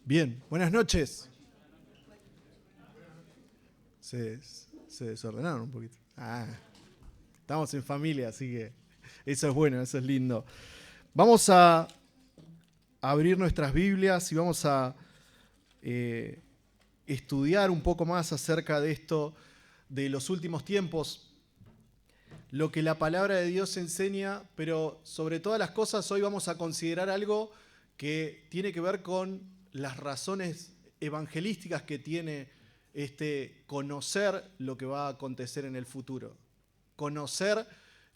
Bien, buenas noches. Se, se desordenaron un poquito. Estamos en familia, así que eso es bueno, eso es lindo. Vamos a abrir nuestras Biblias y vamos a estudiar un poco más acerca de esto, de los últimos tiempos, lo que la palabra de Dios enseña, pero sobre todas las cosas hoy vamos a considerar algo que tiene que ver con las razones evangelísticas que tiene conocer lo que va a acontecer en el futuro. Conocer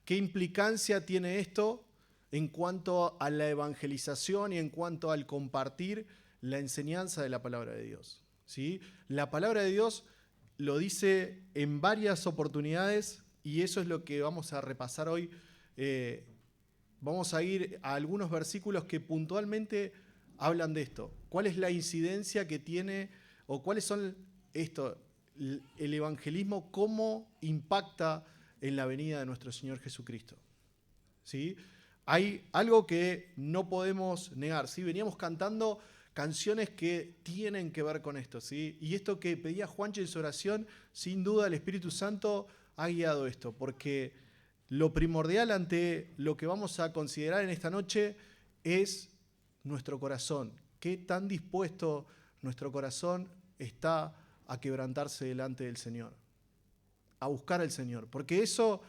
qué implicancia tiene esto en cuanto a la evangelización y en cuanto al compartir la enseñanza de la palabra de Dios. ¿Sí? La palabra de Dios lo dice en varias oportunidades y eso es lo que vamos a repasar hoy. Vamos a ir a algunos versículos que puntualmente hablan de esto. ¿Cuál es la incidencia que tiene o cuáles son el evangelismo, cómo impacta en la venida de nuestro Señor Jesucristo? ¿Sí? Hay algo que no podemos negar. ¿Sí? Veníamos cantando canciones que tienen que ver con esto. ¿Sí? Y esto que pedía Juanche en su oración, sin duda el Espíritu Santo ha guiado esto, porque lo primordial ante lo que vamos a considerar en esta noche es nuestro corazón. ¿Qué tan dispuesto nuestro corazón está a quebrantarse delante del Señor? A buscar al Señor. Porque eso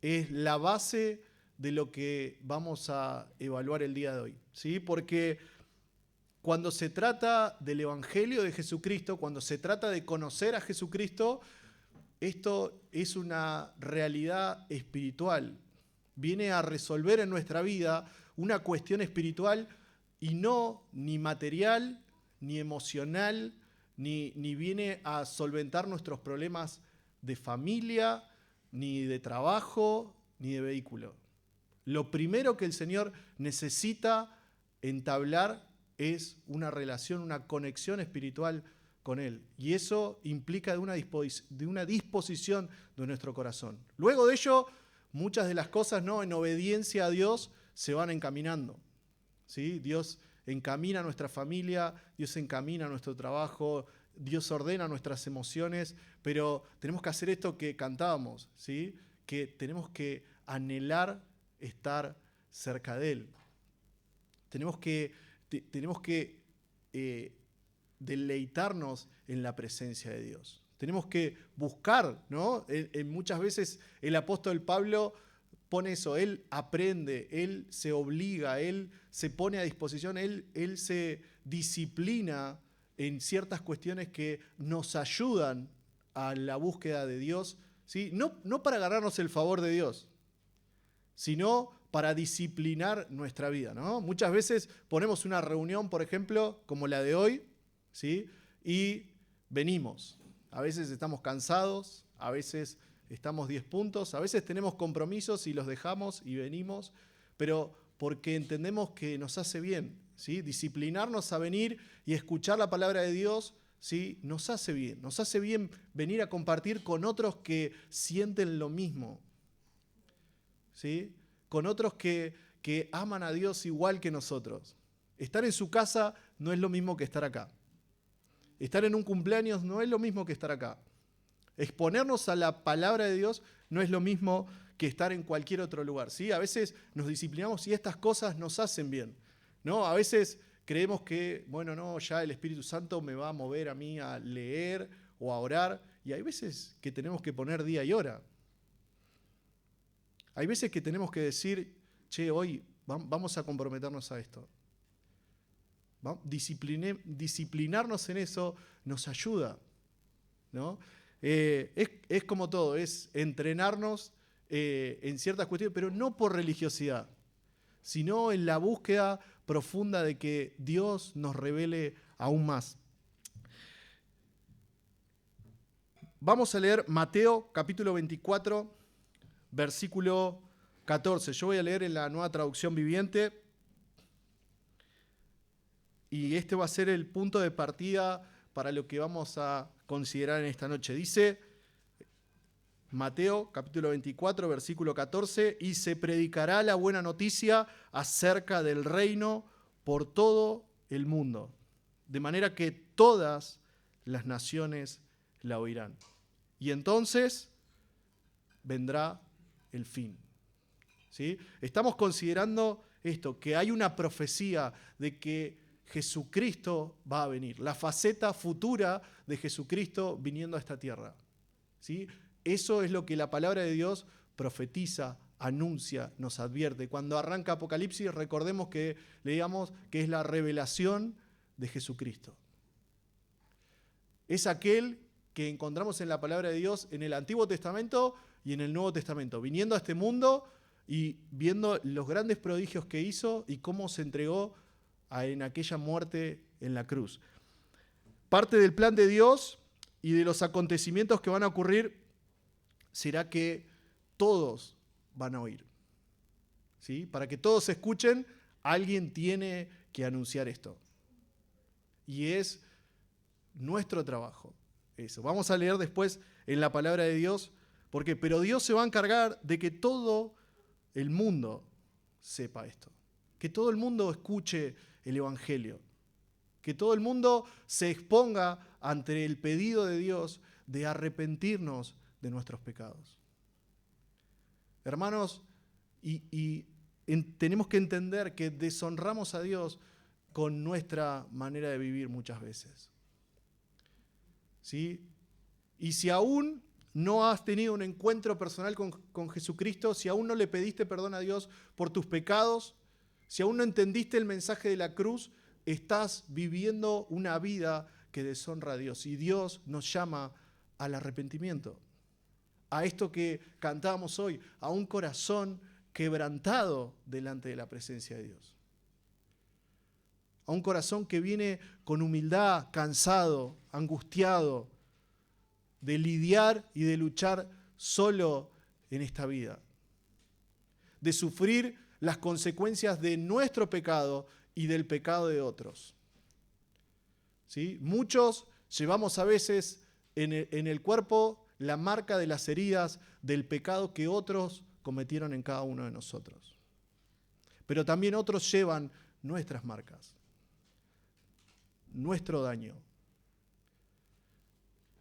es la base de lo que vamos a evaluar el día de hoy. ¿Sí? Porque cuando se trata del Evangelio de Jesucristo, cuando se trata de conocer a Jesucristo, esto es una realidad espiritual. Viene a resolver en nuestra vida una cuestión espiritual y no ni material, ni emocional, ni viene a solventar nuestros problemas de familia, ni de trabajo, ni de vehículo. Lo primero que el Señor necesita entablar es una relación, una conexión espiritual con Él. Y eso implica de una disposición de nuestro corazón. Luego de ello, muchas de las cosas, ¿no?, en obediencia a Dios se van encaminando. ¿Sí? Dios encamina nuestra familia, Dios encamina nuestro trabajo, Dios ordena nuestras emociones, pero tenemos que hacer esto que cantábamos, ¿sí? Que tenemos que anhelar estar cerca de Él. Tenemos que deleitarnos en la presencia de Dios. Tenemos que buscar, ¿no? Muchas veces el apóstol Pablo pone eso, él aprende, él se obliga, él se pone a disposición, él se disciplina en ciertas cuestiones que nos ayudan a la búsqueda de Dios, ¿sí? No para ganarnos el favor de Dios, sino para disciplinar nuestra vida, ¿no? Muchas veces ponemos una reunión, por ejemplo, como la de hoy, ¿sí? Y venimos. A veces estamos cansados, a veces estamos 10 puntos, a veces tenemos compromisos y los dejamos y venimos, pero porque entendemos que nos hace bien, ¿sí? Disciplinarnos a venir y escuchar la palabra de Dios, ¿sí? Nos hace bien venir a compartir con otros que sienten lo mismo, ¿sí? Con otros que aman a Dios igual que nosotros. Estar en su casa no es lo mismo que estar acá. Estar en un cumpleaños no es lo mismo que estar acá. Exponernos a la palabra de Dios no es lo mismo que estar en cualquier otro lugar, ¿sí? A veces nos disciplinamos y estas cosas nos hacen bien, ¿no? A veces creemos que, bueno, no, ya el Espíritu Santo me va a mover a mí a leer o a orar, y hay veces que tenemos que poner día y hora. Hay veces que tenemos que decir, che, hoy vamos a comprometernos a esto. Disciplinarnos en eso nos ayuda, ¿no? Es como todo, es entrenarnos en ciertas cuestiones, pero no por religiosidad, sino en la búsqueda profunda de que Dios nos revele aún más. Vamos a leer Mateo capítulo 24, versículo 14. Yo voy a leer en la Nueva Traducción Viviente. Y este va a ser el punto de partida para lo que vamos a considerar en esta noche. Dice Mateo capítulo 24, versículo 14, y se predicará la buena noticia acerca del reino por todo el mundo. de manera que todas las naciones la oirán. Y entonces vendrá el fin. ¿Sí? Estamos considerando esto, que hay una profecía de que Jesucristo va a venir, la faceta futura de Jesucristo viniendo a esta tierra. ¿Sí? Eso es lo que la palabra de Dios profetiza, anuncia, nos advierte. Cuando arranca Apocalipsis, recordemos que leíamos que es la revelación de Jesucristo. Es aquel que encontramos en la palabra de Dios en el Antiguo Testamento y en el Nuevo Testamento, viniendo a este mundo y viendo los grandes prodigios que hizo y cómo se entregó en aquella muerte en la cruz. Parte del plan de Dios y de los acontecimientos que van a ocurrir será que todos van a oír. ¿Sí? Para que todos escuchen, alguien tiene que anunciar esto. Y es nuestro trabajo. Eso. Vamos a leer después en la palabra de Dios, porque pero Dios se va a encargar de que todo el mundo sepa esto. Que todo el mundo escuche el Evangelio. Que todo el mundo se exponga ante el pedido de Dios de arrepentirnos de nuestros pecados. Hermanos, tenemos que entender que deshonramos a Dios con nuestra manera de vivir muchas veces. ¿Sí? Y si aún no has tenido un encuentro personal con Jesucristo, si aún no le pediste perdón a Dios por tus pecados, si aún no entendiste el mensaje de la cruz, estás viviendo una vida que deshonra a Dios. Y Dios nos llama al arrepentimiento. A esto que cantábamos hoy, a un corazón quebrantado delante de la presencia de Dios. A un corazón que viene con humildad, cansado, angustiado, de lidiar y de luchar solo en esta vida. De sufrir las consecuencias de nuestro pecado y del pecado de otros. ¿Sí? Muchos llevamos a veces en el cuerpo la marca de las heridas del pecado que otros cometieron en cada uno de nosotros. Pero también otros llevan nuestras marcas, nuestro daño.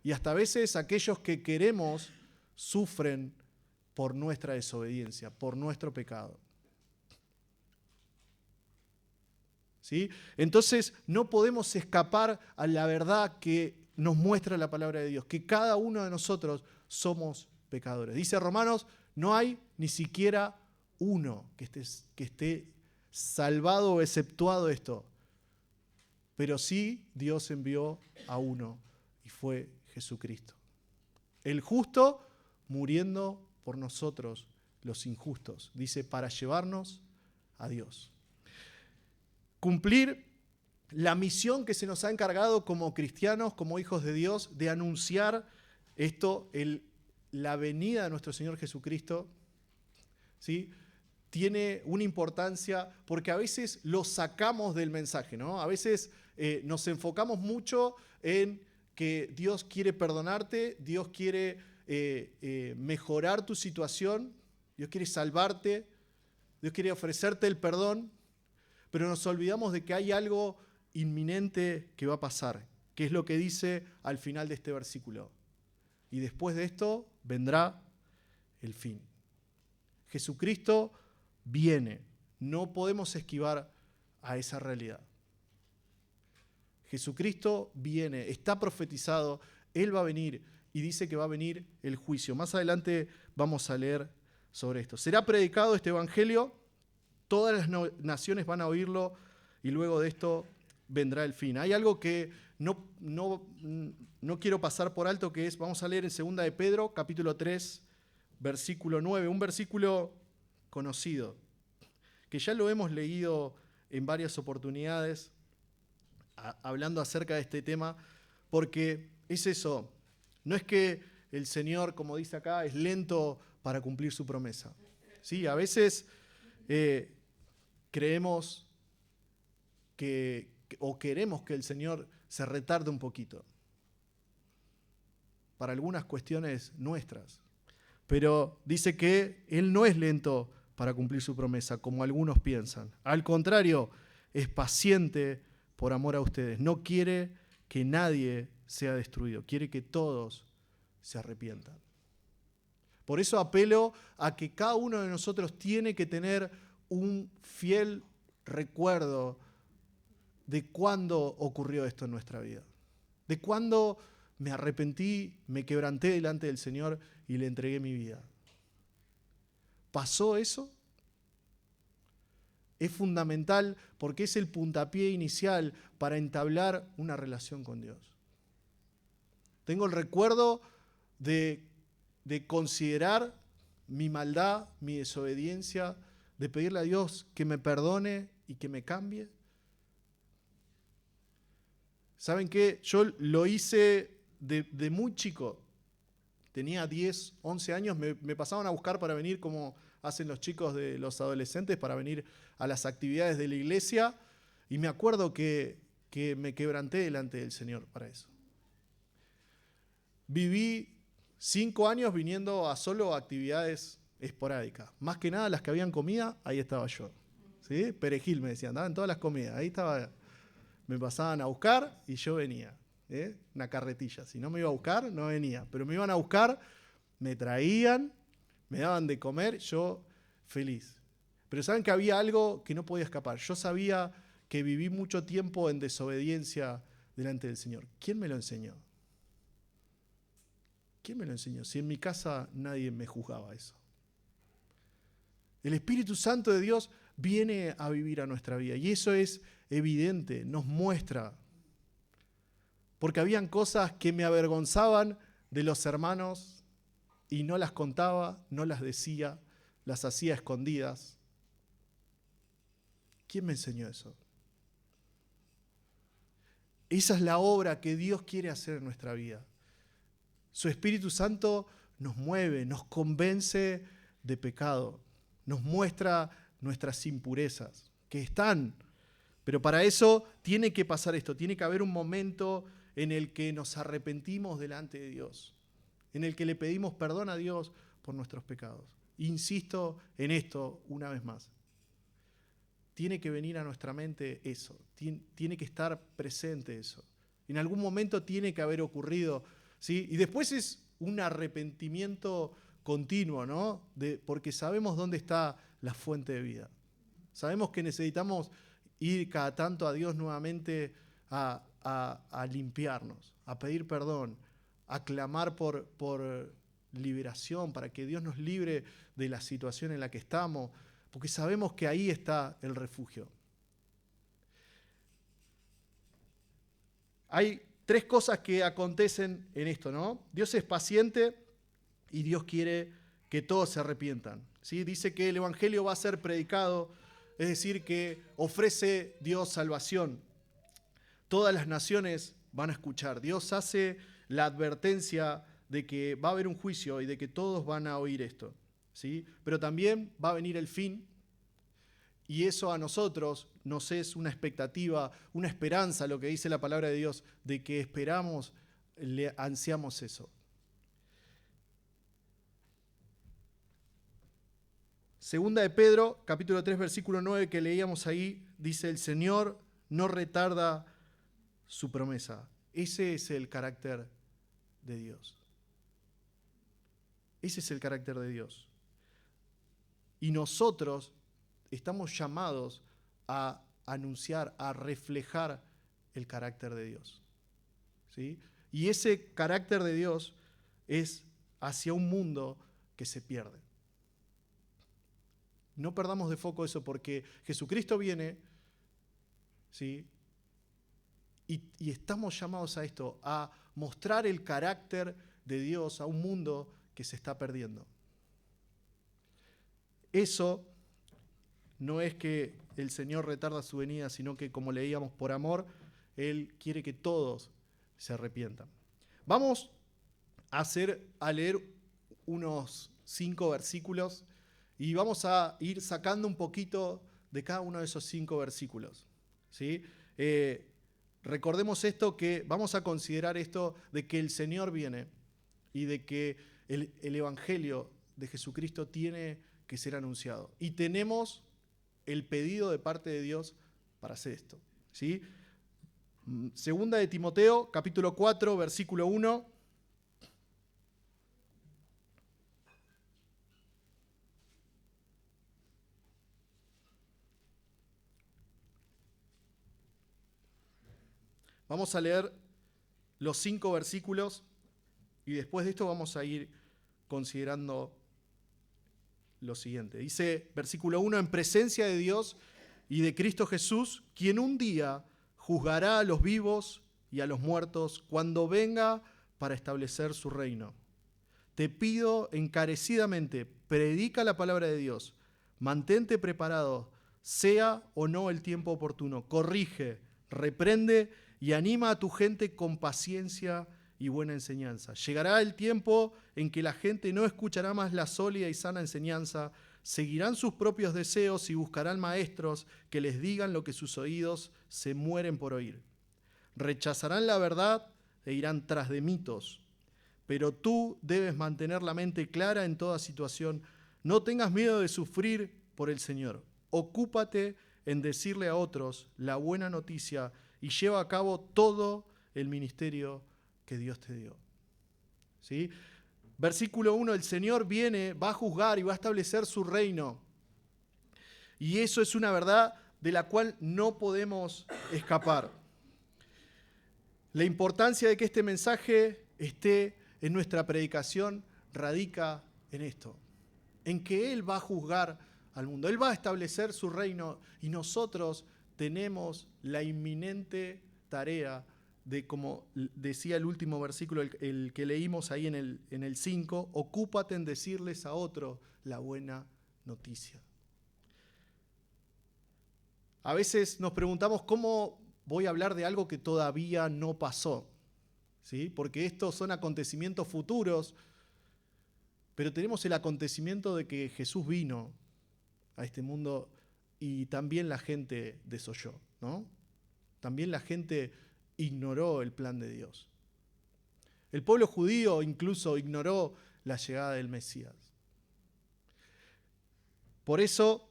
Y hasta a veces aquellos que queremos sufren por nuestra desobediencia, por nuestro pecado. ¿Sí? Entonces no podemos escapar a la verdad que nos muestra la palabra de Dios, que cada uno de nosotros somos pecadores. Dice Romanos, no hay ni siquiera uno que esté salvado o exceptuado de esto. Pero sí Dios envió a uno y fue Jesucristo. El justo muriendo por nosotros, los injustos. Dice, para llevarnos a Dios. Cumplir la misión que se nos ha encargado como cristianos, como hijos de Dios, de anunciar esto, la venida de nuestro Señor Jesucristo, ¿sí? Tiene una importancia porque a veces lo sacamos del mensaje, ¿no? A veces nos enfocamos mucho en que Dios quiere perdonarte, Dios quiere mejorar tu situación, Dios quiere salvarte, Dios quiere ofrecerte el perdón, pero nos olvidamos de que hay algo inminente que va a pasar, que es lo que dice al final de este versículo. Y después de esto vendrá el fin. Jesucristo viene, no podemos esquivar a esa realidad. Jesucristo viene, está profetizado, Él va a venir y dice que va a venir el juicio. Más adelante vamos a leer sobre esto. Será predicado este evangelio, todas las naciones van a oírlo y luego de esto vendrá el fin. Hay algo que no quiero pasar por alto, que es, vamos a leer en 2 de Pedro, capítulo 3, versículo 9, un versículo conocido, que ya lo hemos leído en varias oportunidades, hablando acerca de este tema, porque es eso, no es que el Señor, como dice acá, es lento para cumplir su promesa. Sí, a veces creemos o queremos que el Señor se retarde un poquito para algunas cuestiones nuestras, pero dice que Él no es lento para cumplir su promesa, como algunos piensan. Al contrario, es paciente por amor a ustedes. No quiere que nadie sea destruido. Quiere que todos se arrepientan. Por eso apelo a que cada uno de nosotros tiene que tener un fiel recuerdo de cuándo ocurrió esto en nuestra vida. De cuándo me arrepentí, me quebranté delante del Señor y le entregué mi vida. ¿Pasó eso? Es fundamental porque es el puntapié inicial para entablar una relación con Dios. Tengo el recuerdo de considerar mi maldad, mi desobediencia, de pedirle a Dios que me perdone y que me cambie. ¿Saben qué? Yo lo hice de muy chico. Tenía 10, 11 años, me pasaban a buscar para venir como hacen los chicos de los adolescentes, para venir a las actividades de la iglesia. Y me acuerdo que me quebranté delante del Señor para eso. Viví 5 años viniendo a solo actividades esporádicas. Más que nada las que habían comida, ahí estaba yo. ¿Sí? Perejil me decían, andaba en todas las comidas. Ahí estaba, me pasaban a buscar y yo venía. Una carretilla. Si no me iba a buscar, no venía. Pero me iban a buscar, me traían, me daban de comer, yo feliz. Pero saben que había algo que no podía escapar. Yo sabía que viví mucho tiempo en desobediencia delante del Señor. ¿Quién me lo enseñó? ¿Quién me lo enseñó? Si en mi casa nadie me juzgaba eso. El Espíritu Santo de Dios viene a vivir a nuestra vida y eso es evidente, nos muestra. Porque habían cosas que me avergonzaban de los hermanos y no las contaba, no las decía, las hacía escondidas. ¿Quién me enseñó eso? Esa es la obra que Dios quiere hacer en nuestra vida. Su Espíritu Santo nos mueve, nos convence de pecado, nos muestra nuestras impurezas, que están, pero para eso tiene que pasar esto, tiene que haber un momento en el que nos arrepentimos delante de Dios, en el que le pedimos perdón a Dios por nuestros pecados. Insisto en esto una vez más. Tiene que venir a nuestra mente eso, tiene que estar presente eso. En algún momento tiene que haber ocurrido, ¿sí? Y después es un arrepentimiento continuo, ¿no? Porque sabemos dónde está la fuente de vida. Sabemos que necesitamos ir cada tanto a Dios nuevamente a limpiarnos, a pedir perdón, a clamar por liberación, para que Dios nos libre de la situación en la que estamos, porque sabemos que ahí está el refugio. Hay 3 cosas que acontecen en esto, ¿no? Dios es paciente y Dios quiere que todos se arrepientan, ¿sí? Dice que el Evangelio va a ser predicado, es decir, que ofrece Dios salvación. Todas las naciones van a escuchar. Dios hace la advertencia de que va a haber un juicio y de que todos van a oír esto, ¿sí? Pero también va a venir el fin y eso a nosotros nos es una expectativa, una esperanza, lo que dice la palabra de Dios, de que esperamos, le ansiamos eso. Segunda de Pedro, capítulo 3, versículo 9, que leíamos ahí, dice: el Señor no retarda su promesa. Ese es el carácter de Dios. Ese es el carácter de Dios. Y nosotros estamos llamados a anunciar, a reflejar el carácter de Dios, ¿sí? Y ese carácter de Dios es hacia un mundo que se pierde. No perdamos de foco eso, porque Jesucristo viene, ¿sí? Y estamos llamados a esto, a mostrar el carácter de Dios a un mundo que se está perdiendo. Eso no es que el Señor retarda su venida, sino que, como leíamos, por amor, Él quiere que todos se arrepientan. Vamos a leer unos 5 versículos y vamos a ir sacando un poquito de cada uno de esos 5 versículos, ¿sí? Recordemos esto, que vamos a considerar esto de que el Señor viene y de que el Evangelio de Jesucristo tiene que ser anunciado. Y tenemos el pedido de parte de Dios para hacer esto, ¿sí? Segunda de Timoteo, capítulo 4, versículo 1. Vamos a leer los 5 versículos y después de esto vamos a ir considerando lo siguiente. Dice, versículo 1, en presencia de Dios y de Cristo Jesús, quien un día juzgará a los vivos y a los muertos cuando venga para establecer su reino. Te pido encarecidamente, predica la palabra de Dios, mantente preparado, sea o no el tiempo oportuno, corrige, reprende y anima a tu gente con paciencia y buena enseñanza. Llegará el tiempo en que la gente no escuchará más la sólida y sana enseñanza, seguirán sus propios deseos y buscarán maestros que les digan lo que sus oídos se mueren por oír. Rechazarán la verdad e irán tras de mitos. Pero tú debes mantener la mente clara en toda situación. No tengas miedo de sufrir por el Señor. Ocúpate en decirle a otros la buena noticia y lleva a cabo todo el ministerio que Dios te dio. ¿Sí? Versículo 1, el Señor viene, va a juzgar y va a establecer su reino. Y eso es una verdad de la cual no podemos escapar. La importancia de que este mensaje esté en nuestra predicación radica en esto, en que Él va a juzgar al mundo, Él va a establecer su reino y nosotros tenemos la inminente tarea de, como decía el último versículo, el que leímos ahí en el 5, ocúpate en decirles a otros la buena noticia. A veces nos preguntamos cómo voy a hablar de algo que todavía no pasó, ¿sí? Porque estos son acontecimientos futuros, pero tenemos el acontecimiento de que Jesús vino a este mundo y también la gente desoyó, ¿no? También la gente ignoró el plan de Dios. El pueblo judío incluso ignoró la llegada del Mesías. Por eso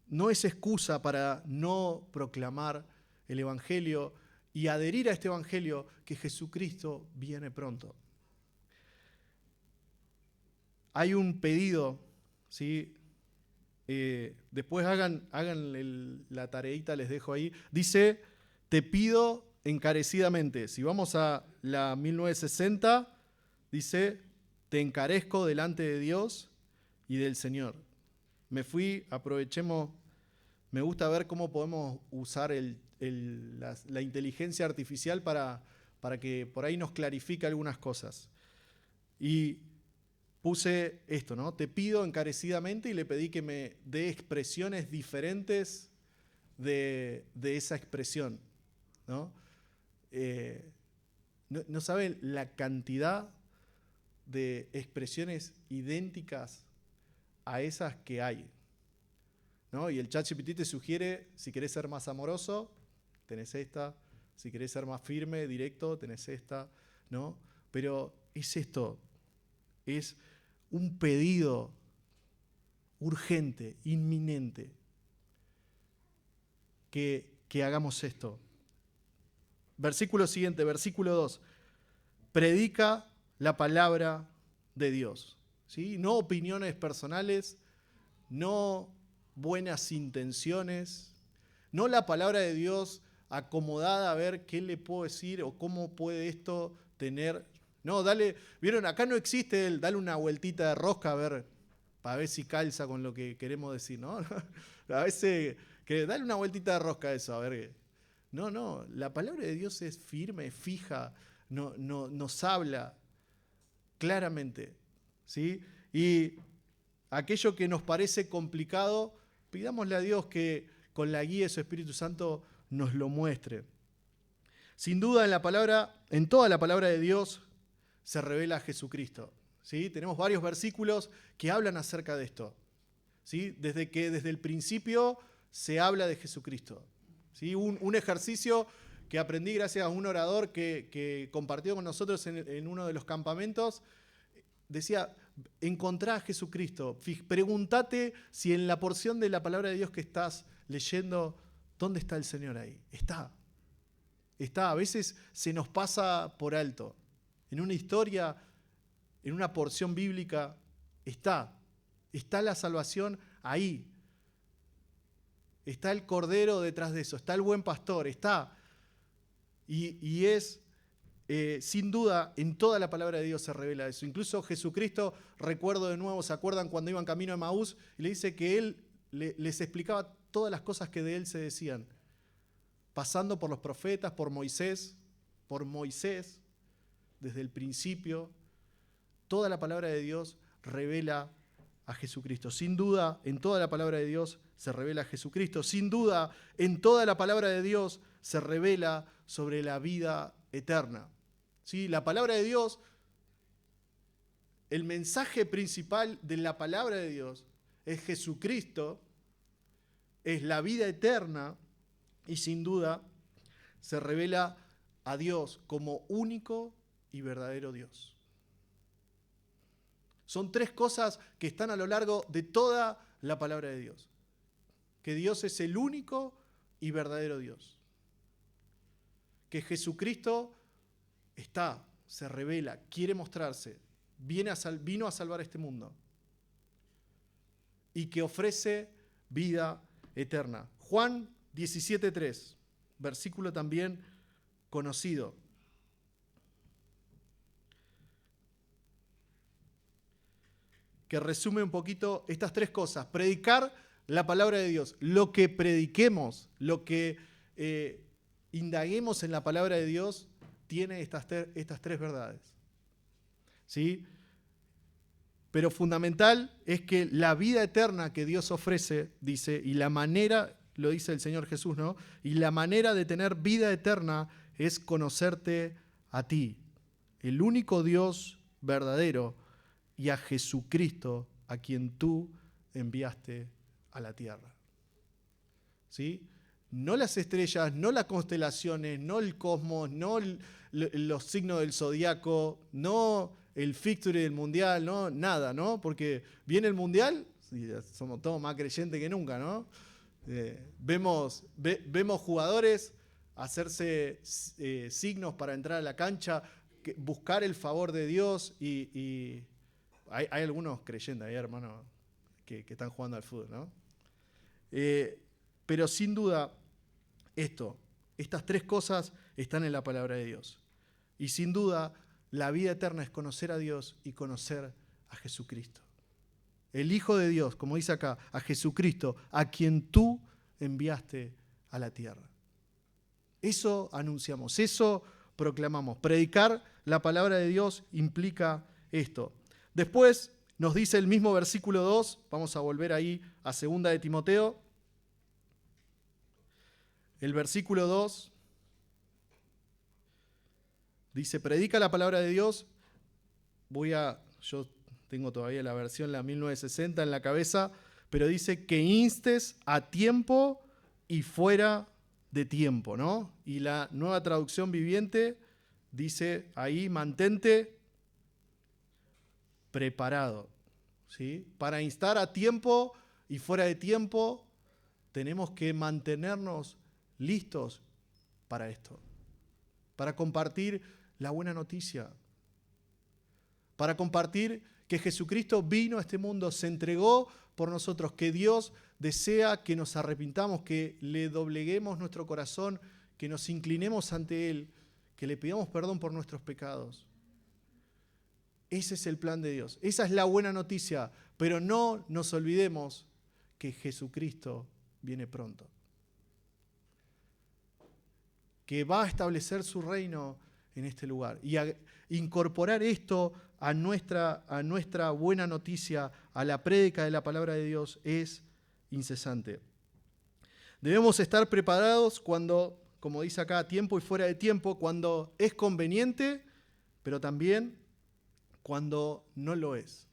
no es excusa para no proclamar el Evangelio y adherir a este Evangelio que Jesucristo viene pronto. Hay un pedido, ¿sí? Después hagan la tareita, les dejo ahí. Dice, te pido encarecidamente. Si vamos a la 1960, dice, te encarezco delante de Dios y del Señor. Aprovechemos, me gusta ver cómo podemos usar la inteligencia artificial para que por ahí nos clarifique algunas cosas. Y puse esto, ¿no? Te pido encarecidamente y le pedí que me dé expresiones diferentes de esa expresión, ¿no? No saben la cantidad de expresiones idénticas a esas que hay, ¿no? Y el ChatGPT te sugiere, si querés ser más amoroso, tenés esta, si querés ser más firme, directo, tenés esta, ¿no? Pero es esto, es un pedido urgente, inminente, que hagamos esto. Versículo siguiente, versículo 2. Predica la palabra de Dios, ¿sí? No opiniones personales, no buenas intenciones, no la palabra de Dios acomodada a ver qué le puedo decir o cómo puede esto tener. No, vieron, acá no existe dale una vueltita de rosca para ver si calza con lo que queremos decir, ¿no? A veces, dale una vueltita de rosca a eso, a ver. No, la palabra de Dios es firme, fija, nos habla claramente, ¿sí? Y aquello que nos parece complicado, pidámosle a Dios que con la guía de su Espíritu Santo nos lo muestre. Sin duda en toda la palabra de Dios se revela Jesucristo, ¿sí? Tenemos varios versículos que hablan acerca de esto, ¿sí? Desde el principio se habla de Jesucristo, ¿sí? Un ejercicio que aprendí gracias a un orador que compartió con nosotros en uno de los campamentos. Decía, encontrá a Jesucristo. Pregúntate si en la porción de la palabra de Dios que estás leyendo ¿Dónde está el Señor ahí? Está. Está. A veces se nos pasa por alto. En una historia, en una porción bíblica, está. Está la salvación ahí. Está el Cordero detrás de eso. Está el buen pastor. Está. Y es, sin duda, en toda la palabra de Dios se revela eso. Incluso Jesucristo, recuerdo de nuevo, ¿se acuerdan cuando iban camino a Emaús? Y le dice que Él les explicaba todas las cosas que de Él se decían. Pasando por los profetas, por Moisés, desde el principio. Toda la palabra de Dios revela a Jesucristo. Sin duda, en toda la palabra de Dios se revela a Jesucristo. Sin duda, en toda la palabra de Dios se revela sobre la vida eterna. ¿Sí? La palabra de Dios, el mensaje principal de la palabra de Dios es Jesucristo, es la vida eterna y sin duda se revela a Dios como único y verdadero Dios. Son tres cosas que están a lo largo de toda la palabra de Dios. Que Dios es el único y verdadero Dios. Que Jesucristo está, se revela, quiere mostrarse, vino a salvar este mundo. Y que ofrece vida eterna. Juan 17:3, versículo también conocido. Que resume un poquito estas tres cosas. Predicar la palabra de Dios. Lo que prediquemos, lo que indaguemos en la palabra de Dios, tiene estas tres verdades. ¿Sí? Pero fundamental es que la vida eterna que Dios ofrece, dice, y la manera, lo dice el Señor Jesús, ¿no? Y la manera de tener vida eterna es conocerte a ti, el único Dios verdadero, y a Jesucristo, a quien tú enviaste a la tierra. ¿Sí? No las estrellas, no las constelaciones, no el cosmos, no los signos del zodiaco, no el fixture del mundial, no nada, ¿no? Porque viene el mundial y somos todos más creyentes que nunca, ¿no? Vemos jugadores hacerse signos para entrar a la cancha, buscar el favor de Dios y hay algunos creyentes ahí, hermano, que están jugando al fútbol, ¿no? Pero sin duda, estas tres cosas están en la palabra de Dios. Y sin duda, la vida eterna es conocer a Dios y conocer a Jesucristo. El Hijo de Dios, como dice acá, a Jesucristo, a quien tú enviaste a la tierra. Eso anunciamos, eso proclamamos. Predicar la palabra de Dios implica esto. Después nos dice el mismo versículo 2, vamos a volver ahí a 2 de Timoteo. El versículo 2 dice, predica la palabra de Dios. Yo tengo todavía la versión, la 1960 en la cabeza, pero dice que instes a tiempo y fuera de tiempo, ¿no? Y la Nueva Traducción Viviente dice ahí, mantente preparado, ¿sí? Para instar a tiempo y fuera de tiempo, tenemos que mantenernos listos para esto, para compartir la buena noticia, para compartir que Jesucristo vino a este mundo, se entregó por nosotros, que Dios desea que nos arrepintamos, que le dobleguemos nuestro corazón, que nos inclinemos ante Él, que le pidamos perdón por nuestros pecados. Ese es el plan de Dios. Esa es la buena noticia. Pero no nos olvidemos que Jesucristo viene pronto. Que va a establecer su reino en este lugar. Y a incorporar esto a nuestra buena noticia, a la prédica de la palabra de Dios, es incesante. Debemos estar preparados cuando, como dice acá, a tiempo y fuera de tiempo, cuando es conveniente, pero también cuando no lo es.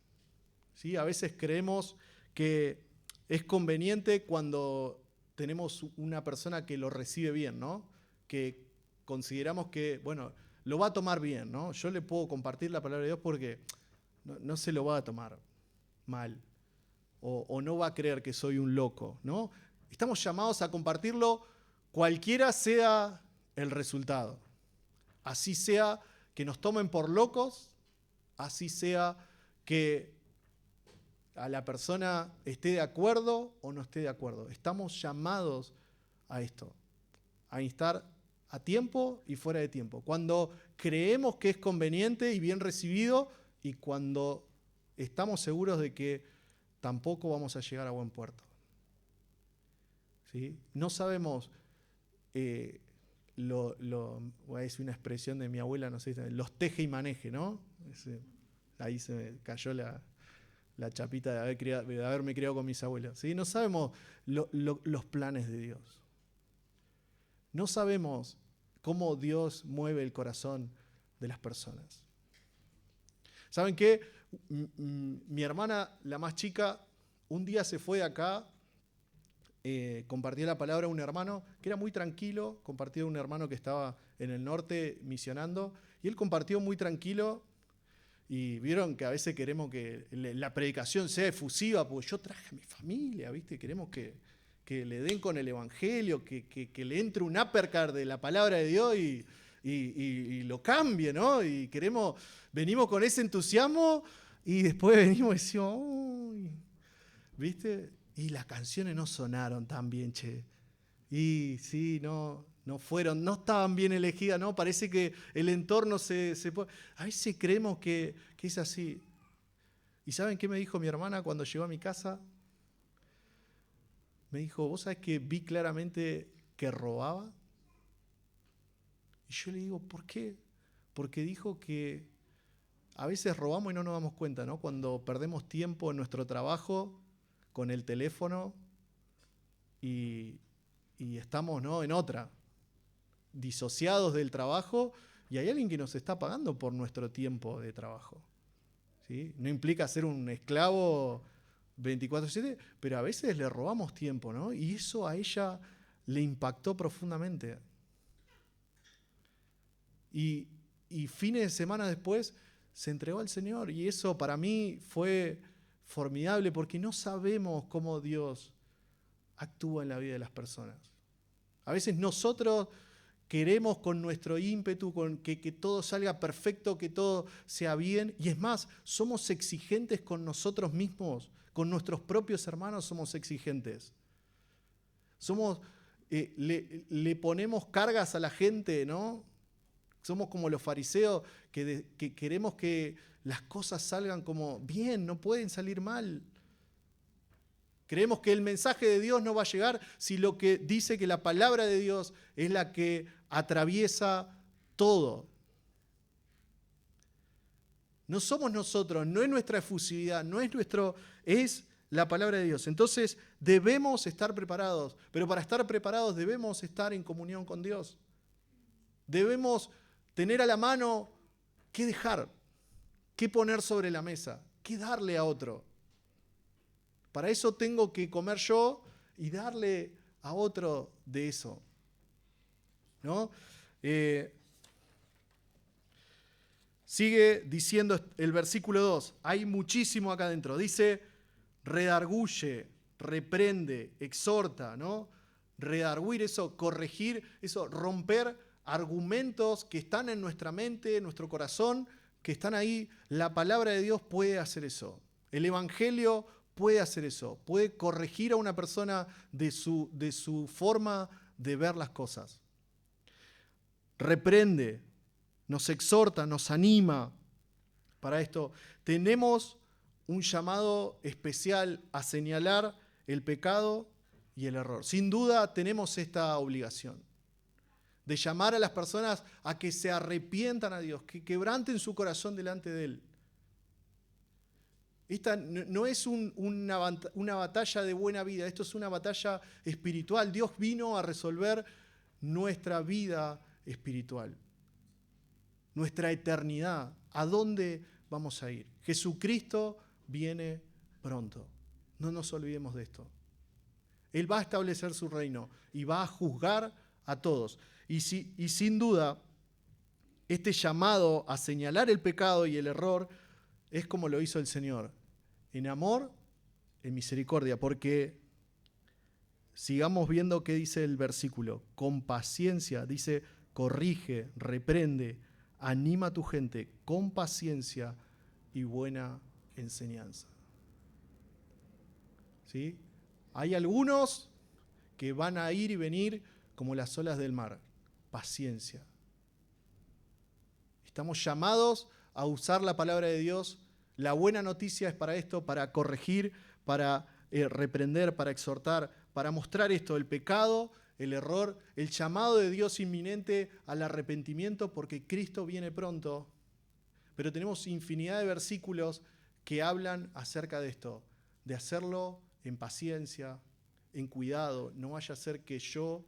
¿Sí? A veces creemos que es conveniente cuando tenemos una persona que lo recibe bien, ¿no? Que consideramos que, bueno, lo va a tomar bien, ¿no? Yo le puedo compartir la palabra de Dios porque no se lo va a tomar mal o no va a creer que soy un loco, ¿no? Estamos llamados a compartirlo cualquiera sea el resultado. Así sea que nos tomen por locos, así sea que a la persona esté de acuerdo o no esté de acuerdo. Estamos llamados a esto, a instar a tiempo y fuera de tiempo. Cuando creemos que es conveniente y bien recibido, y cuando estamos seguros de que tampoco vamos a llegar a buen puerto. ¿Sí? No sabemos, voy a decir una expresión de mi abuela, no sé, los teje y maneje, ¿no? Ahí se me cayó la chapita de haberme criado con mis abuelas. ¿Sí? No sabemos los planes de Dios. No sabemos cómo Dios mueve el corazón de las personas. ¿Saben qué? Mi hermana, la más chica, un día se fue de acá, compartía la palabra a un hermano que era muy tranquilo, compartía a un hermano que estaba en el norte misionando, y él compartió muy tranquilo, y vieron que a veces queremos que la predicación sea efusiva, porque yo traje a mi familia, ¿viste? Queremos que le den con el evangelio, que le entre un uppercut de la palabra de Dios y lo cambie, ¿no? Y venimos con ese entusiasmo y después venimos y decimos, uy, ¿viste? Y las canciones no sonaron tan bien, che. Y sí, no estaban bien elegidas, ¿no? Parece que el entorno a veces creemos que es así. ¿Y saben qué me dijo mi hermana cuando llegó a mi casa? Me dijo, ¿vos sabés que vi claramente que robaba? Y yo le digo, ¿por qué? Porque dijo que a veces robamos y no nos damos cuenta, ¿no? Cuando perdemos tiempo en nuestro trabajo con el teléfono y estamos, ¿no?, en otra, disociados del trabajo, y hay alguien que nos está pagando por nuestro tiempo de trabajo. ¿Sí? No implica ser un esclavo 24/7, pero a veces le robamos tiempo, ¿no? Y eso a ella le impactó profundamente. Y fines de semana después se entregó al Señor, y eso para mí fue formidable, porque no sabemos cómo Dios actúa en la vida de las personas. A veces nosotros queremos con nuestro ímpetu, con que todo salga perfecto, que todo sea bien, y es más, somos exigentes con nosotros mismos, con nuestros propios hermanos somos exigentes. Le ponemos cargas a la gente, ¿no? Somos como los fariseos que queremos que las cosas salgan como bien, no pueden salir mal. Creemos que el mensaje de Dios no va a llegar si lo que dice que la palabra de Dios es la que atraviesa todo. No somos nosotros, no es nuestra efusividad, es la palabra de Dios. Entonces debemos estar preparados, pero para estar preparados debemos estar en comunión con Dios. Debemos tener a la mano qué dejar, qué poner sobre la mesa, qué darle a otro. Para eso tengo que comer yo y darle a otro de eso, ¿no? Sigue diciendo el versículo 2. Hay muchísimo acá adentro. Dice, redarguye, reprende, exhorta, ¿no? Redarguir, eso, corregir, eso, romper argumentos que están en nuestra mente, en nuestro corazón, que están ahí. La palabra de Dios puede hacer eso. El evangelio puede hacer eso, puede corregir a una persona de su forma de ver las cosas. Reprende, nos exhorta, nos anima. Para esto tenemos un llamado especial a señalar el pecado y el error. Sin duda tenemos esta obligación de llamar a las personas a que se arrepientan a Dios, que quebranten su corazón delante de Él. Esta no es una batalla de buena vida, esto es una batalla espiritual. Dios vino a resolver nuestra vida espiritual, nuestra eternidad. ¿A dónde vamos a ir? Jesucristo viene pronto. No nos olvidemos de esto. Él va a establecer su reino y va a juzgar a todos. Y sin duda, este llamado a señalar el pecado y el error es como lo hizo el Señor, en amor, en misericordia, porque sigamos viendo qué dice el versículo. Con paciencia, dice, corrige, reprende, anima a tu gente con paciencia y buena enseñanza. ¿Sí? Hay algunos que van a ir y venir como las olas del mar. Paciencia. Estamos llamados a usar la palabra de Dios. La buena noticia es para esto, para corregir, para reprender, para exhortar, para mostrar esto, el pecado, el error, el llamado de Dios inminente al arrepentimiento porque Cristo viene pronto. Pero tenemos infinidad de versículos que hablan acerca de esto, de hacerlo en paciencia, en cuidado. No vaya a ser que yo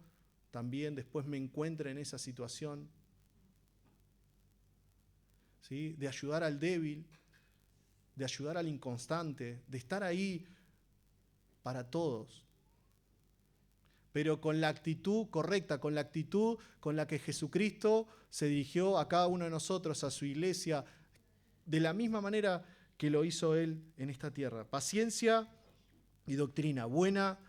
también después me encuentre en esa situación. ¿Sí? De ayudar al débil, de ayudar al inconstante, de estar ahí para todos. Pero con la actitud correcta, con la actitud con la que Jesucristo se dirigió a cada uno de nosotros, a su iglesia, de la misma manera que lo hizo Él en esta tierra. Paciencia y doctrina, buena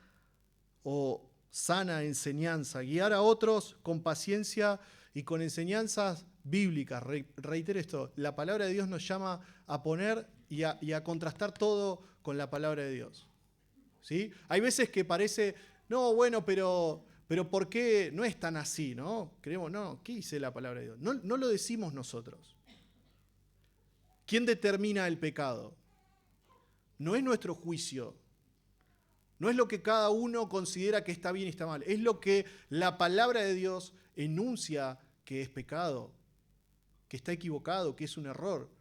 o sana enseñanza, guiar a otros con paciencia y con enseñanzas bíblicas. Reitero esto, la palabra de Dios nos llama a poner y a contrastar todo con la palabra de Dios. ¿Sí? Hay veces que parece, no, bueno, pero ¿por qué no es tan así? ¿No? Creemos, no, ¿qué dice la palabra de Dios? No lo decimos nosotros. ¿Quién determina el pecado? No es nuestro juicio. No es lo que cada uno considera que está bien y está mal. Es lo que la palabra de Dios enuncia que es pecado, que está equivocado, que es un error.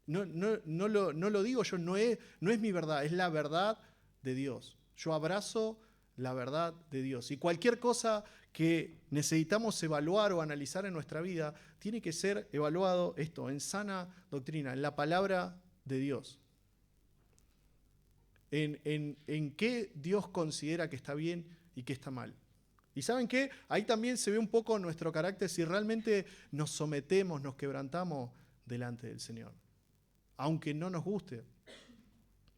No lo digo yo, no es mi verdad, es la verdad de Dios. Yo abrazo la verdad de Dios. Y cualquier cosa que necesitamos evaluar o analizar en nuestra vida, tiene que ser evaluado esto, en sana doctrina, en la palabra de Dios. En qué Dios considera que está bien y qué está mal. ¿Y saben qué? Ahí también se ve un poco nuestro carácter si realmente nos sometemos, nos quebrantamos delante del Señor. Aunque no nos guste,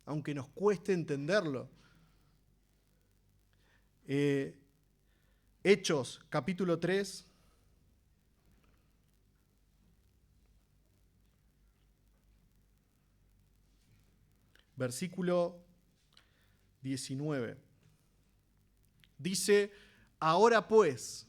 aunque nos cueste entenderlo. Hechos, capítulo 3. Versículo 19. Dice, ahora pues,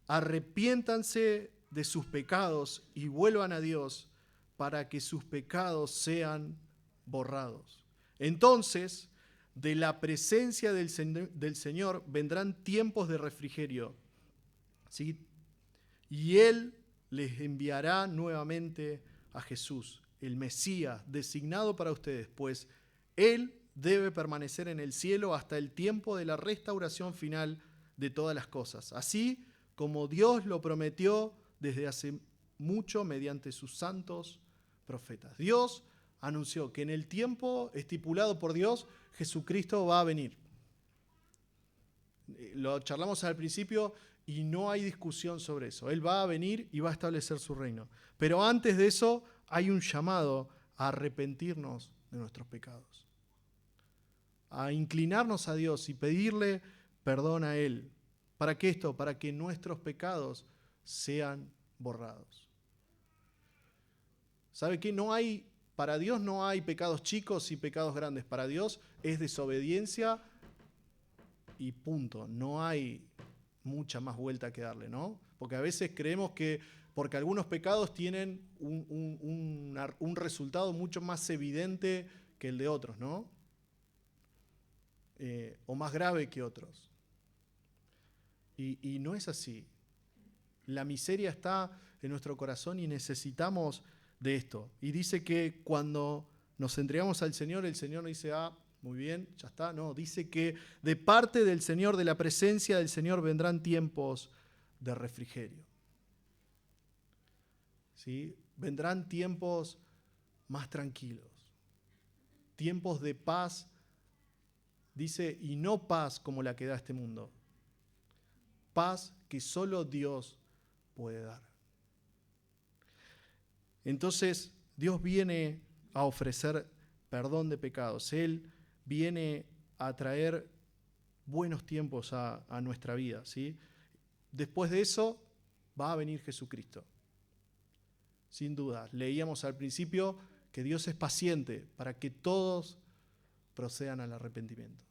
arrepiéntanse de sus pecados y vuelvan a Dios para que sus pecados sean borrados. Entonces, de la presencia del Señor vendrán tiempos de refrigerio, ¿sí? Y Él les enviará nuevamente a Jesús, el Mesías, designado para ustedes, pues Él debe permanecer en el cielo hasta el tiempo de la restauración final de todas las cosas, así como Dios lo prometió desde hace mucho mediante sus santos profetas. Dios anunció que en el tiempo estipulado por Dios, Jesucristo va a venir. Lo charlamos al principio y no hay discusión sobre eso. Él va a venir y va a establecer su reino. Pero antes de eso hay un llamado a arrepentirnos de nuestros pecados, a inclinarnos a Dios y pedirle perdón a Él. ¿Para qué esto? Para que nuestros pecados sean borrados. ¿Sabe qué? Para Dios no hay pecados chicos y pecados grandes. Para Dios es desobediencia y punto. No hay mucha más vuelta que darle, ¿no? Porque a veces creemos que porque algunos pecados tienen un resultado mucho más evidente que el de otros, ¿no? O más grave que otros. Y no es así. La miseria está en nuestro corazón y necesitamos de esto. Y dice que cuando nos entregamos al Señor, el Señor nos dice, muy bien, ya está. No, dice que de parte del Señor, de la presencia del Señor, vendrán tiempos de refrigerio. ¿Sí? Vendrán tiempos más tranquilos. Tiempos de paz. Dice, y no paz como la que da este mundo. Paz que solo Dios puede dar. Entonces, Dios viene a ofrecer perdón de pecados. Él viene a traer buenos tiempos a nuestra vida, ¿sí? Después de eso va a venir Jesucristo. Sin duda. Leíamos al principio que Dios es paciente para que todos procedan al arrepentimiento.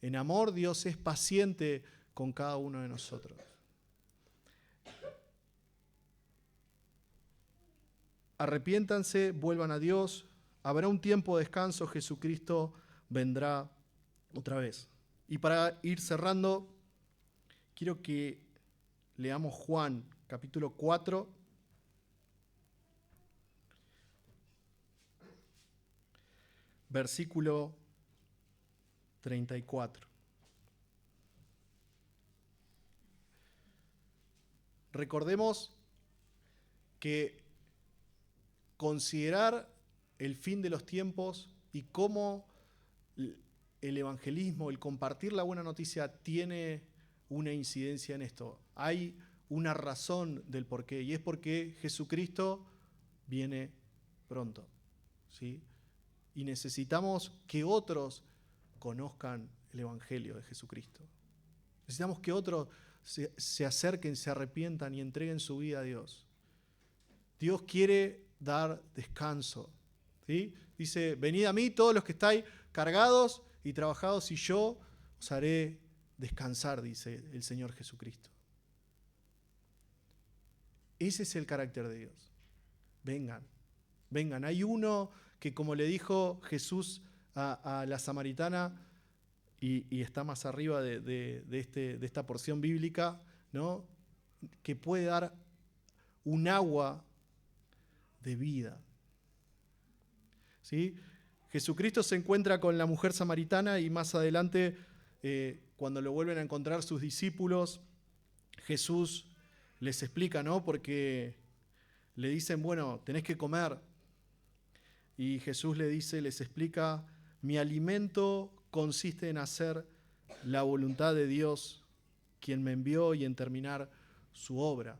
En amor, Dios es paciente con cada uno de nosotros. Arrepiéntanse, vuelvan a Dios, habrá un tiempo de descanso, Jesucristo vendrá otra vez. Y para ir cerrando, quiero que leamos Juan, capítulo 4, versículo 34. Recordemos que considerar el fin de los tiempos y cómo el evangelismo, el compartir la buena noticia tiene una incidencia en esto. Hay una razón del porqué, y es porque Jesucristo viene pronto, ¿sí? Y necesitamos que otros conozcan el evangelio de Jesucristo. Necesitamos que otros se acerquen, se arrepientan y entreguen su vida a Dios. Dios quiere dar descanso, ¿sí? Dice, venid a mí todos los que estáis cargados y trabajados y yo os haré descansar, dice el Señor Jesucristo. Ese es el carácter de Dios. Vengan, vengan. Hay uno que, como le dijo Jesús a la samaritana, y está más arriba de esta porción bíblica, ¿no? Que puede dar un agua de vida. ¿Sí? Jesucristo se encuentra con la mujer samaritana y más adelante, cuando lo vuelven a encontrar sus discípulos, Jesús les explica, ¿no? Porque le dicen, bueno, tenés que comer. Y Jesús les explica, mi alimento consiste en hacer la voluntad de Dios, quien me envió, y en terminar su obra.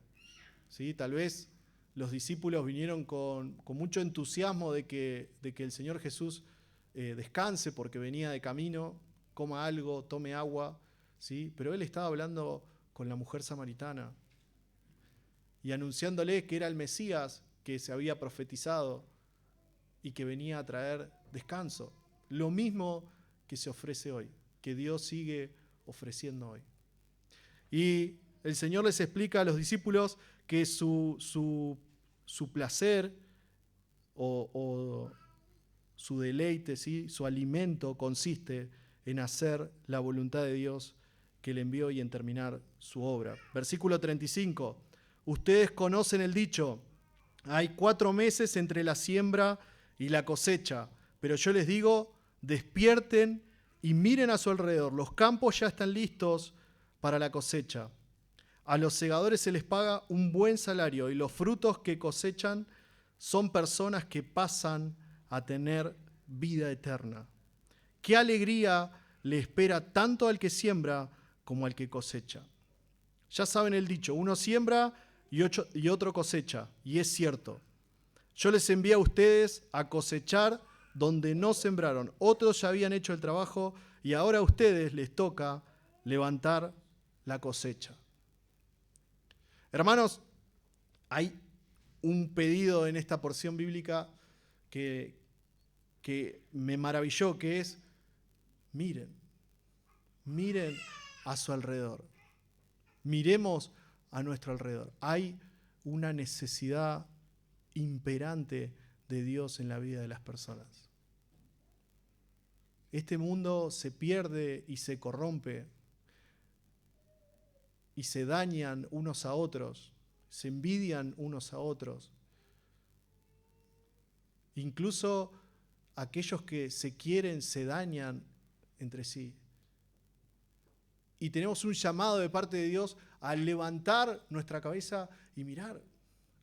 ¿Sí? Tal vez los discípulos vinieron con mucho entusiasmo de que el Señor Jesús descanse porque venía de camino, coma algo, tome agua, ¿sí? Pero Él estaba hablando con la mujer samaritana y anunciándole que era el Mesías que se había profetizado y que venía a traer descanso. Lo mismo que se ofrece hoy, que Dios sigue ofreciendo hoy. Y el Señor les explica a los discípulos que su placer o su deleite, ¿sí? Su alimento consiste en hacer la voluntad de Dios que le envió y en terminar su obra. Versículo 35. Ustedes conocen el dicho, hay 4 meses entre la siembra y la cosecha, pero yo les digo, despierten y miren a su alrededor. Los campos ya están listos para la cosecha. A los segadores se les paga un buen salario y los frutos que cosechan son personas que pasan a tener vida eterna. Qué alegría le espera tanto al que siembra como al que cosecha. Ya saben el dicho, uno siembra y otro cosecha, y es cierto. Yo les envié a ustedes a cosechar donde no sembraron. Otros ya habían hecho el trabajo y ahora a ustedes les toca levantar la cosecha. Hermanos, hay un pedido en esta porción bíblica que me maravilló, que es, miren a su alrededor. Miremos a nuestro alrededor. Hay una necesidad imperante de Dios en la vida de las personas. Este mundo se pierde y se corrompe y se dañan unos a otros, se envidian unos a otros. Incluso aquellos que se quieren se dañan entre sí. Y tenemos un llamado de parte de Dios a levantar nuestra cabeza y mirar.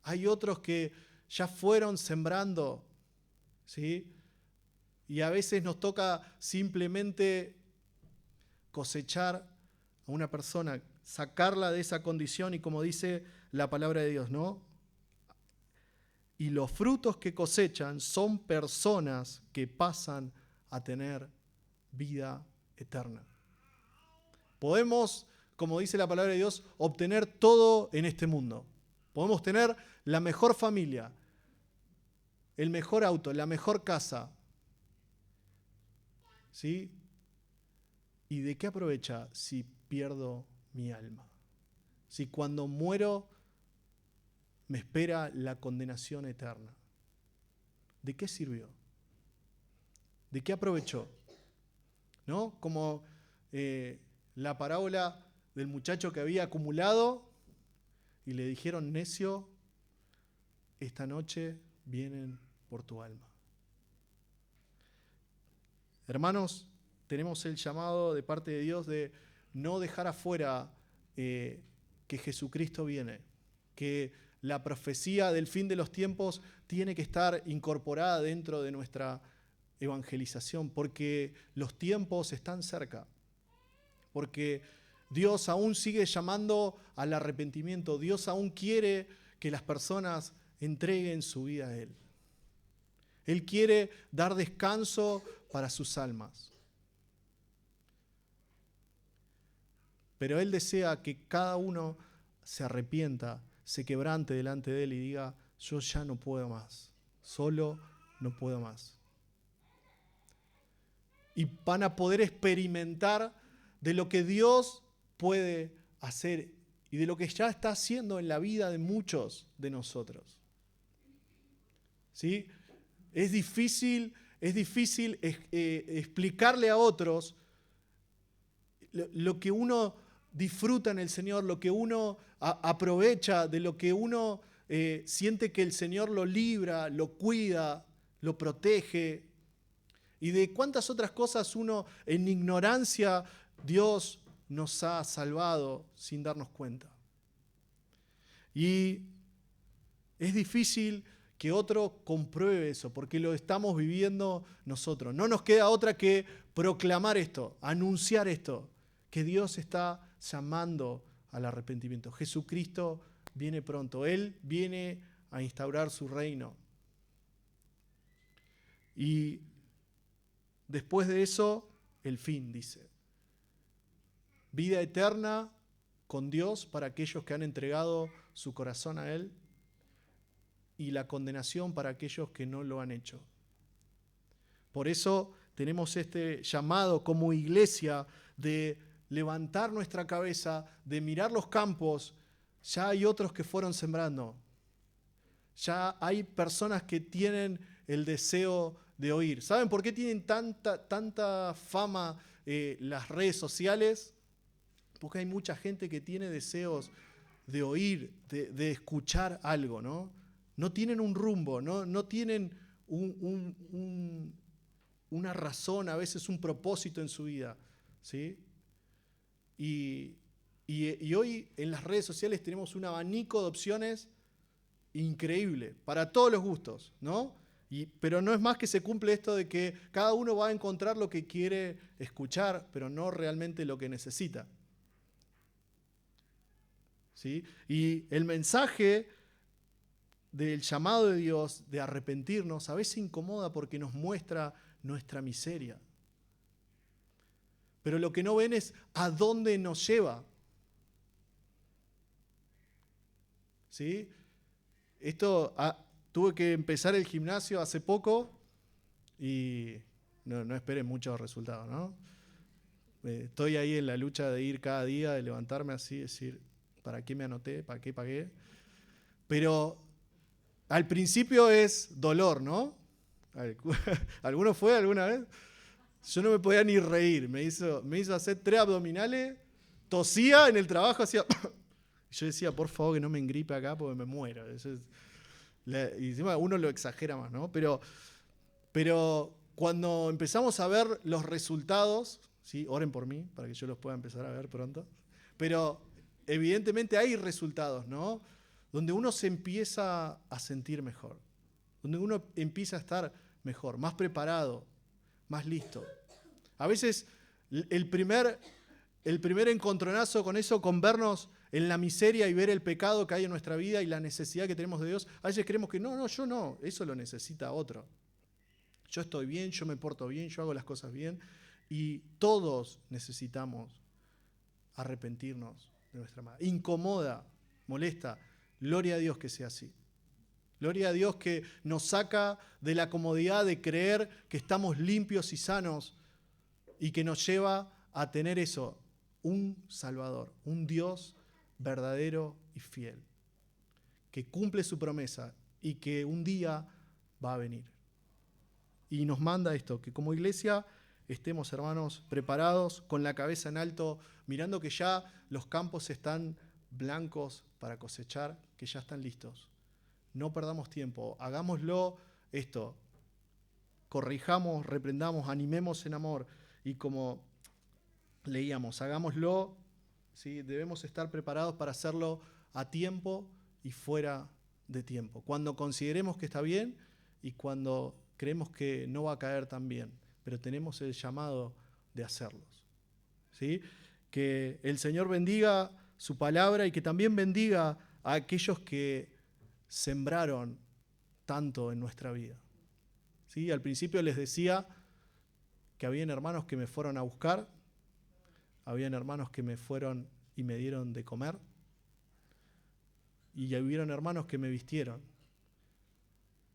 Hay otros que ya fueron sembrando, ¿sí? Y a veces nos toca simplemente cosechar a una persona, sacarla de esa condición y como dice la palabra de Dios, ¿no? Y los frutos que cosechan son personas que pasan a tener vida eterna. Podemos, como dice la palabra de Dios, obtener todo en este mundo. Podemos tener la mejor familia, el mejor auto, la mejor casa. ¿Sí? ¿Y de qué aprovecha si pierdo mi alma? Si cuando muero me espera la condenación eterna. ¿De qué sirvió? ¿De qué aprovechó? ¿No? Como la parábola del muchacho que había acumulado y le dijeron, necio, esta noche vienen por tu alma. Hermanos, tenemos el llamado de parte de Dios de no dejar afuera que Jesucristo viene, que la profecía del fin de los tiempos tiene que estar incorporada dentro de nuestra evangelización, porque los tiempos están cerca, porque Dios aún sigue llamando al arrepentimiento, Dios aún quiere que las personas entreguen su vida a Él. Él quiere dar descanso para sus almas. Pero Él desea que cada uno se arrepienta, se quebrante delante de Él y diga, yo ya no puedo más, solo no puedo más. Y van a poder experimentar de lo que Dios puede hacer y de lo que ya está haciendo en la vida de muchos de nosotros. ¿Sí? Es difícil explicarle a otros lo que uno disfruta en el Señor, lo que uno aprovecha, de lo que uno siente que el Señor lo libra, lo cuida, lo protege, y de cuántas otras cosas uno en ignorancia Dios nos ha salvado sin darnos cuenta. Y es difícil que otro compruebe eso, porque lo estamos viviendo nosotros. No nos queda otra que proclamar esto, anunciar esto, que Dios está llamando al arrepentimiento. Jesucristo viene pronto, Él viene a instaurar su reino. Y después de eso, el fin, dice. Vida eterna con Dios para aquellos que han entregado su corazón a Él, y la condenación para aquellos que no lo han hecho. Por eso tenemos este llamado como iglesia de levantar nuestra cabeza, de mirar los campos. Ya hay otros que fueron sembrando. Ya hay personas que tienen el deseo de oír. ¿Saben por qué tienen tanta fama las redes sociales? Porque hay mucha gente que tiene deseos de oír, de escuchar algo, ¿no? No tienen un rumbo, no tienen una razón, a veces un propósito en su vida, ¿sí? Y hoy en las redes sociales tenemos un abanico de opciones increíble, para todos los gustos, ¿no? Pero no es más que se cumple esto de que cada uno va a encontrar lo que quiere escuchar, pero no realmente lo que necesita. ¿Sí? Y el mensaje del llamado de Dios de arrepentirnos a veces incomoda porque nos muestra nuestra miseria. Pero lo que no ven es a dónde nos lleva. ¿Sí? Tuve que empezar el gimnasio hace poco y no esperen muchos resultados, ¿no? Estoy ahí en la lucha de ir cada día, de levantarme así, decir, ¿para qué me anoté? ¿Para qué pagué? Pero al principio es dolor, ¿no? ¿Alguno fue alguna vez? Yo no me podía ni reír. Me hizo hacer 3 abdominales, tosía en el trabajo, hacía... Yo decía, por favor, que no me engripe acá porque me muero. Y encima uno lo exagera más, ¿no? Pero cuando empezamos a ver los resultados, ¿sí? Oren por mí para que yo los pueda empezar a ver pronto. Pero evidentemente hay resultados, ¿no? Donde uno se empieza a sentir mejor. Donde uno empieza a estar mejor, más preparado, más listo. A veces el primer encontronazo con eso, con vernos en la miseria y ver el pecado que hay en nuestra vida y la necesidad que tenemos de Dios, a veces creemos que no, yo no, eso lo necesita otro. Yo estoy bien, yo me porto bien, yo hago las cosas bien, y todos necesitamos arrepentirnos de nuestra maldad. Incomoda, molesta. Gloria a Dios que sea así. Gloria a Dios que nos saca de la comodidad de creer que estamos limpios y sanos y que nos lleva a tener eso, un Salvador, un Dios verdadero y fiel, que cumple su promesa y que un día va a venir. Y nos manda esto, que como iglesia estemos, hermanos, preparados, con la cabeza en alto, mirando que ya los campos están blancos para cosechar, que ya están listos. No perdamos tiempo, hagámoslo esto, corrijamos, reprendamos, animemos en amor y como leíamos, hagámoslo, ¿sí? Debemos estar preparados para hacerlo a tiempo y fuera de tiempo, cuando consideremos que está bien y cuando creemos que no va a caer tan bien, pero tenemos el llamado de hacerlos, ¿sí? Que el Señor bendiga su palabra y que también bendiga a aquellos que sembraron tanto en nuestra vida. ¿Sí? Al principio les decía que habían hermanos que me fueron a buscar, habían hermanos que me fueron y me dieron de comer, y hubieron hermanos que me vistieron,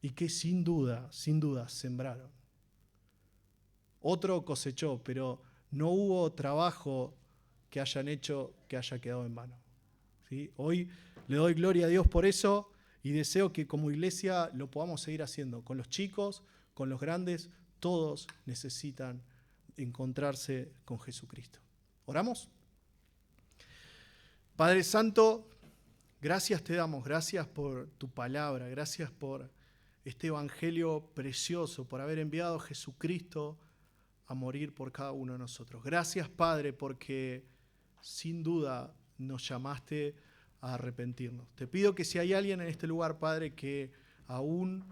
y que sin duda sembraron. Otro cosechó, pero no hubo trabajo que hayan hecho que haya quedado en vano. ¿Sí? Hoy le doy gloria a Dios por eso y deseo que como iglesia lo podamos seguir haciendo. Con los chicos, con los grandes, todos necesitan encontrarse con Jesucristo. ¿Oramos? Padre Santo, gracias te damos, gracias por tu palabra, gracias por este evangelio precioso, por haber enviado a Jesucristo a morir por cada uno de nosotros. Gracias, Padre, porque sin duda nos llamaste a arrepentirnos. Te pido que si hay alguien en este lugar, Padre, que aún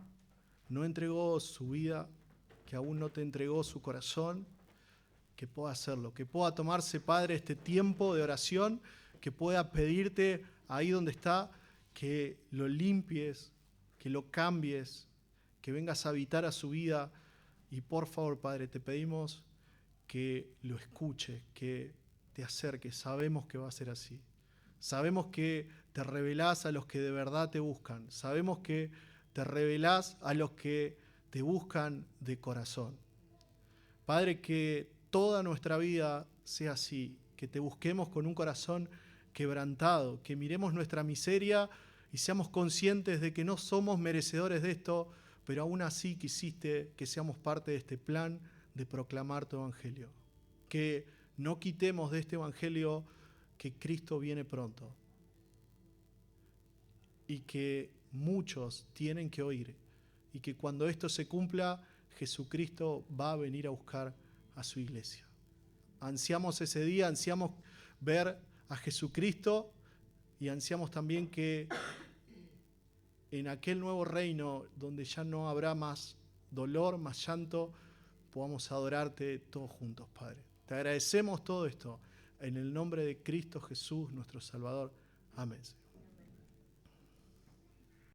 no entregó su vida, que aún no te entregó su corazón, que pueda hacerlo, que pueda tomarse, Padre, este tiempo de oración, que pueda pedirte ahí donde está, que lo limpies, que lo cambies, que vengas a habitar a su vida. Y por favor, Padre, te pedimos que lo escuches, que te acerques. Sabemos que va a ser así. Sabemos que te revelás a los que de verdad te buscan. Sabemos que te revelás a los que te buscan de corazón. Padre, que toda nuestra vida sea así, que te busquemos con un corazón quebrantado, que miremos nuestra miseria y seamos conscientes de que no somos merecedores de esto, pero aún así quisiste que seamos parte de este plan de proclamar tu evangelio. Que no quitemos de este evangelio que Cristo viene pronto y que muchos tienen que oír y que cuando esto se cumpla, Jesucristo va a venir a buscar a su iglesia. Ansiamos ese día, ansiamos ver a Jesucristo y ansiamos también que en aquel nuevo reino donde ya no habrá más dolor, más llanto, podamos adorarte todos juntos, Padre. Te agradecemos todo esto en el nombre de Cristo Jesús, nuestro Salvador. Amén.